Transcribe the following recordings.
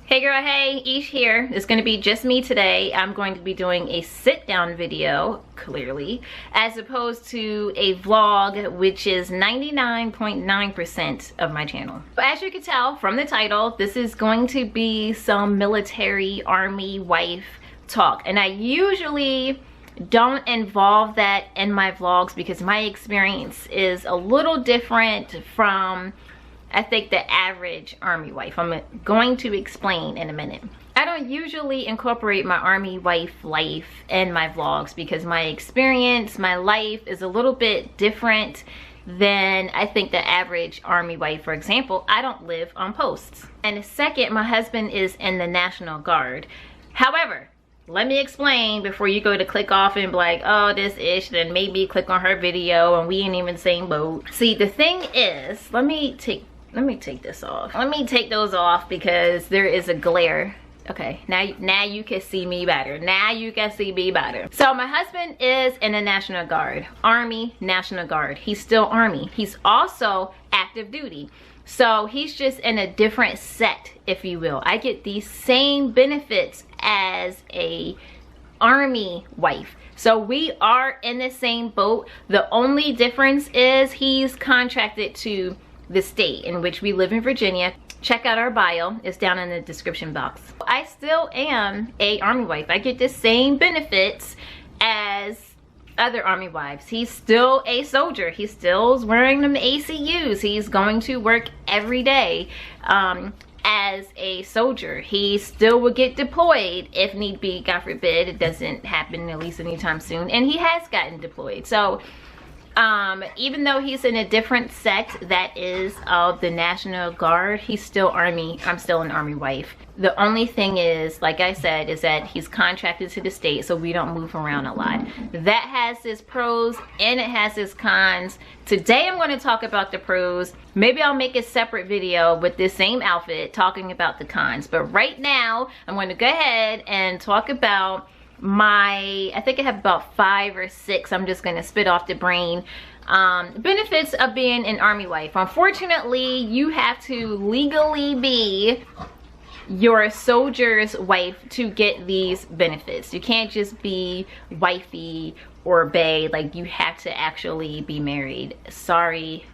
Hey girl, hey, Ish here. It's going to be just me today. I'm going to be doing a sit down video, clearly, as opposed to a vlog, which is 99.9% of my channel. But as you can tell from the title, this is going to be some military, army, wife talk. And I usually don't involve that in my vlogs because my experience is a little different from, I think, the average army wife. I'm going to explain in a minute. I don't usually incorporate my army wife life in my vlogs because my experience, my life is a little bit different than I think the average army wife. For example, I don't live on posts. And second, my husband is in the National Guard. However, let me explain before you go to click off and be like, oh, this ish, then maybe click on her video and we ain't even the same boat. See, the thing is, let me take this off. Let me take those off because there is a glare. Okay, now you can see me better. Now you can see me better. So my husband is in the National Guard, Army National Guard. He's still Army. He's also active duty. So he's just in a different set, if you will. I get these same benefits as a Army wife. So we are in the same boat. The only difference is he's contracted to the state in which we live in Virginia. Check out our bio, it's down in the description box. I still am a army wife. I get the same benefits as other army wives. He's still a soldier. He still is wearing them ACUs. He's going to work every day as a soldier. He still will get deployed if need be. God forbid it doesn't happen at least anytime soon, and he has gotten deployed. So even though he's in a different sect that is of the National Guard, he's still Army. I'm still an Army wife. The only thing is, like I said, is that he's contracted to the state, so we don't move around a lot. That has its pros and it has its cons. Today I'm going to talk about the pros. Maybe I'll make a separate video with this same outfit talking about the cons. But right now, I'm going to go ahead and talk about I think I have about 5 or 6, I'm just gonna spit off the brain, benefits of being an army wife. Unfortunately, you have to legally be your soldier's wife to get these benefits. You can't just be wifey or bae, like you have to actually be married. Sorry,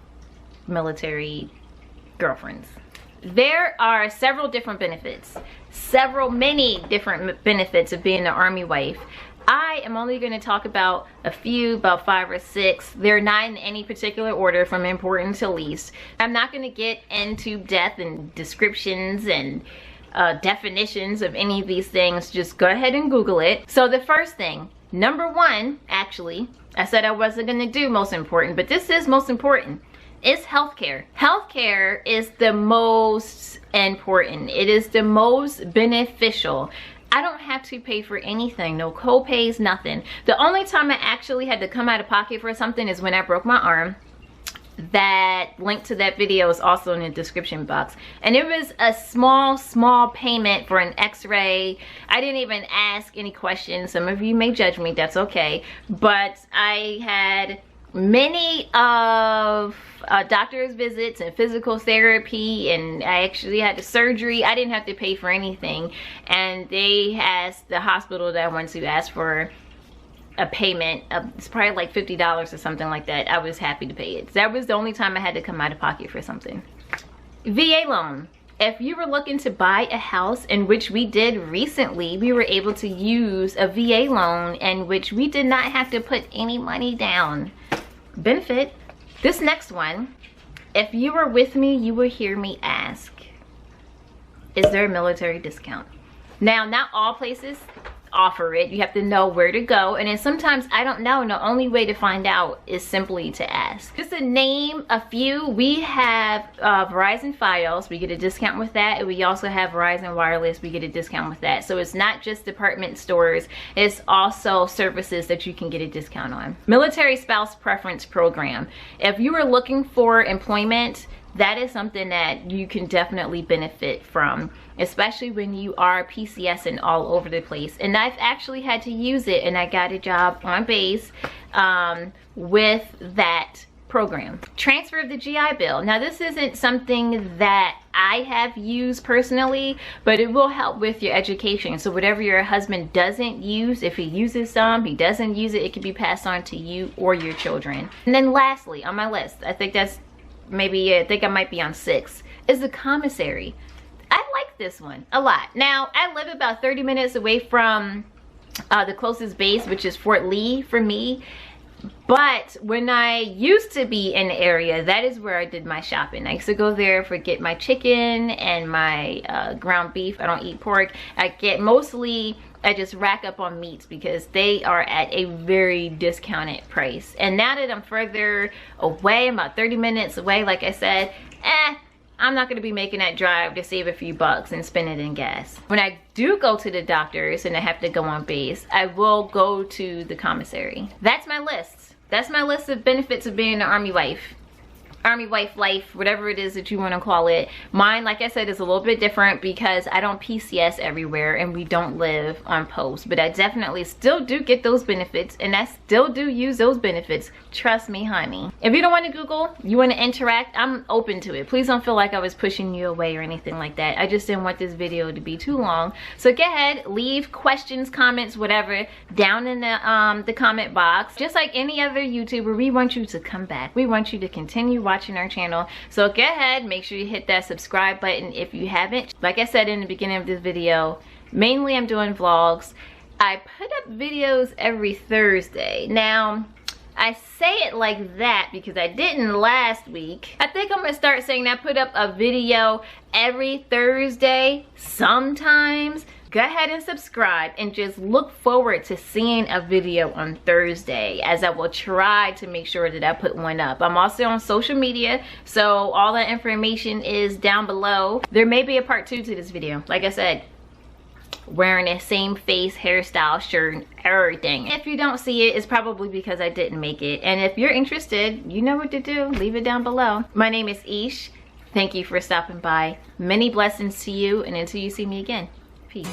military girlfriends. There are several different benefits, many different benefits of being an army wife. I am only going to talk about a few, about 5 or 6. They're not in any particular order from important to least. I'm not going to get into depth and descriptions and definitions of any of these things. Just go ahead and Google it. So the first thing, number 1, actually, I said I wasn't going to do most important, but this is most important. It's healthcare. Healthcare is the most important. It is the most beneficial. I don't have to pay for anything, no co-pays, nothing. The only time I actually had to come out of pocket for something is when I broke my arm. That link to that video is also in the description box. And it was a small payment for an x-ray. I didn't even ask any questions. Some of you may judge me, that's okay. But I had many of doctor's visits and physical therapy, and I actually had the surgery. I didn't have to pay for anything, and they asked, the hospital that I went to asked for a payment of, it's probably like $50 or something like that. I was happy to pay it. That was the only time I had to come out of pocket for something. VA loan. If you were looking to buy a house, in which we did recently, we were able to use a VA loan in which we did not have to put any money down. Benefit. This next one, if you were with me, you will hear me ask, is there a military discount? Now, not all places offer it. You have to know where to go, and then sometimes I don't know, and the only way to find out is simply to ask. Just to name a few, we have Verizon Fios, we get a discount with that, and we also have Verizon Wireless, we get a discount with that. So it's not just department stores, it's also services that you can get a discount on. Military Spouse Preference Program. If you are looking for employment, that is something that you can definitely benefit from, especially when you are PCSing all over the place. And I've actually had to use it, and I got a job on base with that program. Transfer of the GI Bill. Now this isn't something that I have used personally, but it will help with your education. So whatever your husband doesn't use, if he uses some, he doesn't use it, it can be passed on to you or your children. And then lastly on my list, I think I might be on 6, is the commissary. I like this one a lot. Now I live about 30 minutes away from the closest base, which is Fort Lee for me. But when I used to be in the area, that is where I did my shopping. I used to go there for get my chicken and my ground beef. I don't eat pork. I just rack up on meats because they are at a very discounted price. And now that I'm further away, I'm about 30 minutes away, like I said, I'm not gonna be making that drive to save a few bucks and spend it in gas. When I do go to the doctors and I have to go on base, I will go to the commissary. That's my list. That's my list of benefits of being an Army wife. Army wife life, whatever it is that you want to call it. Mine, like I said, is a little bit different because I don't PCS everywhere and we don't live on post, but I definitely still do get those benefits and I still do use those benefits. Trust me, honey. If you don't want to Google, you want to interact, I'm open to it. Please don't feel like I was pushing you away or anything like that. I just didn't want this video to be too long. So go ahead, leave questions, comments, whatever down in the comment box. Just like any other YouTuber, we want you to come back. We want you to continue watching our channel. So go ahead, make sure you hit that subscribe button if you haven't. Like I said in the beginning of this video, mainly I'm doing vlogs. I put up videos every Thursday. Now, I say it like that because I didn't last week. I think I'm gonna start saying I put up a video every Thursday sometimes. Go ahead and subscribe and just look forward to seeing a video on Thursday, as I will try to make sure that I put one up. I'm also on social media, so all that information is down below. There may be a part 2 to this video. Like I said, wearing the same face, hairstyle, shirt, everything. If you don't see it, it's probably because I didn't make it. And if you're interested, you know what to do. Leave it down below. My name is Ish. Thank you for stopping by. Many blessings to you, and until you see me again. Peace.